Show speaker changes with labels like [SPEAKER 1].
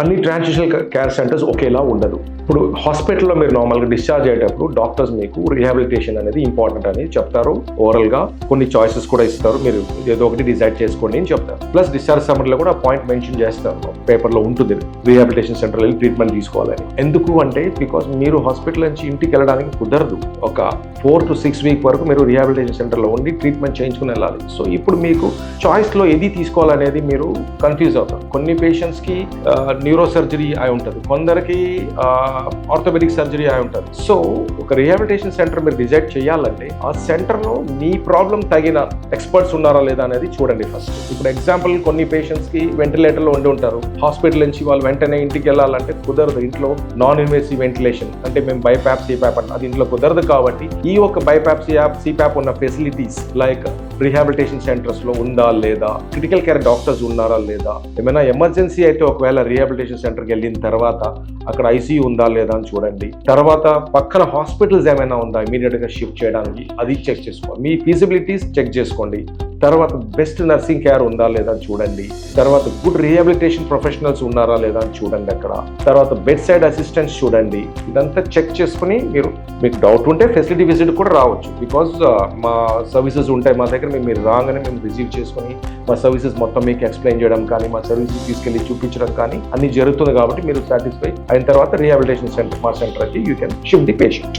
[SPEAKER 1] అన్ని transitional care centres ఒకేలా ఉండదు. ఇప్పుడు హాస్పిటల్లో మీరు నార్మల్గా డిశ్చార్జ్ అయ్యేటప్పుడు డాక్టర్స్ మీకు రీహాబిలిటేషన్ అనేది ఇంపార్టెంట్ అని చెప్తారు. ఓరల్గా కొన్ని చాయిసెస్ కూడా ఇస్తారు, మీరు ఏదో ఒకటి డిసైడ్ చేసుకోండి అని చెప్తారు. ప్లస్ డిశ్చార్జ్ సమయంలో కూడా పాయింట్ మెన్షన్ చేస్తారు, పేపర్లో ఉంటుంది రీహాబిలిటేషన్ సెంటర్ వెళ్ళి ట్రీట్మెంట్ తీసుకోవాలని. ఎందుకు అంటే బికాస్ మీరు హాస్పిటల్ నుంచి ఇంటికి వెళ్ళడానికి కుదరదు. ఒక 4 to 6 weeks వరకు మీరు రీహాబిలిటేషన్ సెంటర్లో ఉండి ట్రీట్మెంట్ చేయించుకుని వెళ్ళాలి. సో ఇప్పుడు మీకు చాయిస్లో ఏది తీసుకోవాలనేది మీరు కన్ఫ్యూజ్ అవుతారు. కొన్ని పేషెంట్స్కి న్యూరో సర్జరీ అయి ఉంటుంది, కొందరికి ఆర్థోపెడిక్ సర్జరీ అయి ఉంటుంది. సో ఒక రీహాబిలిటేషన్ సెంటర్ మీరు డిసైడ్ చేయాలంటే ఆ సెంటర్లో మీ ప్రాబ్లం తగిన ఎక్స్పర్ట్స్ ఉన్నారా లేదా అనేది చూడండి ఫస్ట్. ఇప్పుడు ఎగ్జాంపుల్ కొన్ని పేషెంట్స్కి వెంటిలేటర్లో ఉండి ఉంటారు, హాస్పిటల్ నుంచి వాళ్ళు వెంటనే ఇంటికి వెళ్ళాలంటే కుదరదు. ఇంట్లో నాన్ ఇన్వేసివ్ వెంటిలేషన్ అంటే మేము బైపాప్ సిపాప్ అంటే అది ఇంట్లో కుదరదు. కాబట్టి ఈ ఒక బైపాప్ సిపాప్ ఉన్న ఫెసిలిటీస్ లైక్ రీహాబిలిటేషన్ సెంటర్స్ లో ఉందా లేదా, క్రిటికల్ కేర్ డాక్టర్స్ ఉన్నారా లేదా, ఏమైనా ఎమర్జెన్సీ అయితే ఒకవేళ రీహాబిలిటేషన్ సెంటర్కి వెళ్ళిన తర్వాత అక్కడ ఐసీయూ ఉందా లేదా అని చూడండి. తర్వాత పక్కన హాస్పిటల్స్ ఏమైనా ఉందా ఇమీడియట్ గా షిఫ్ట్ చేయడానికి అది చెక్ చేసుకోండి. మీ ఫీజిబిలిటీస్ చెక్ చేసుకోండి. తర్వాత బెస్ట్ నర్సింగ్ కేర్ ఉందా లేదా అని చూడండి. తర్వాత గుడ్ రీహాబిలిటేషన్ ప్రొఫెషనల్స్ ఉన్నారా లేదా అని చూడండి అక్కడ. తర్వాత బెడ్ సైడ్ అసిస్టెంట్స్ చూడండి. ఇదంతా చెక్ చేసుకుని మీకు డౌట్ ఉంటే ఫెసిలిటీ విజిట్ కూడా రావచ్చు. బికాజ్ మా సర్వీసెస్ ఉంటాయి మా దగ్గర, మీరు రాగానే మేము రిసీవ్ చేసుకుని మా సర్వీసెస్ మొత్తం మీకు ఎక్స్ప్లెయిన్ చేయడం కానీ మా సర్వీసెస్ తీసుకెళ్లి చూపించడం కానీ అన్ని జరుగుతుంది. కాబట్టి మీరు సాటిస్ఫై అయిన తర్వాత రీహాబిలిటేషన్ సెంటర్ మా సెంటర్కి you can shift the patient.